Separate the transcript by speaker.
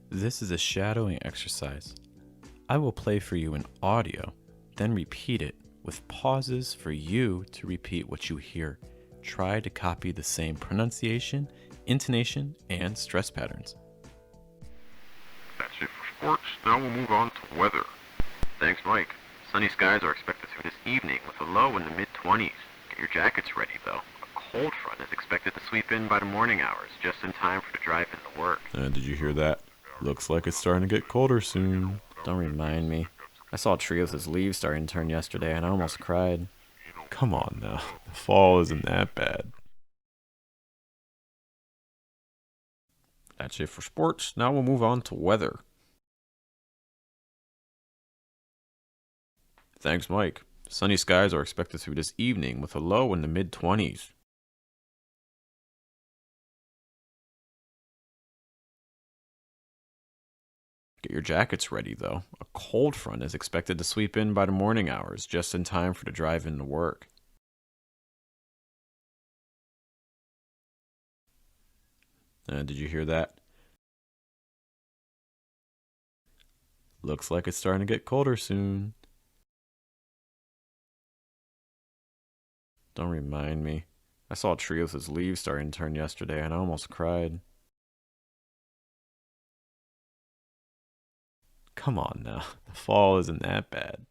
Speaker 1: This is a shadowing exercise. I will play for you an audio, then repeat it with pauses for you to repeat what you hear. Try to copy the same pronunciation, intonation, and stress patterns.
Speaker 2: That's it for sports. Now we'll move on to weather. Thanks, Mike. Sunny skies are expected through this evening with a low in the mid-20s. Get your jackets ready, though. A cold front is expected to sweep in by the morning hours, just in time for the drive into work.
Speaker 1: Did you hear that? Looks like it's starting to get colder soon.
Speaker 3: Don't remind me. I saw a tree with its leaves starting to turn yesterday and I almost cried.
Speaker 1: Come on now, the fall isn't that bad.
Speaker 3: That's it for sports. Now we'll move on to weather.
Speaker 1: Thanks, Mike. Sunny skies are expected through this evening with a low in the mid-20s. Get your jackets ready, though. A cold front is expected to sweep in by the morning hours, just in time for the drive into work. Did you hear that? Looks like it's starting to get colder soon.
Speaker 3: Don't remind me. I saw a tree with its leaves starting to turn yesterday and I almost cried.
Speaker 1: Come on now, the fall isn't that bad.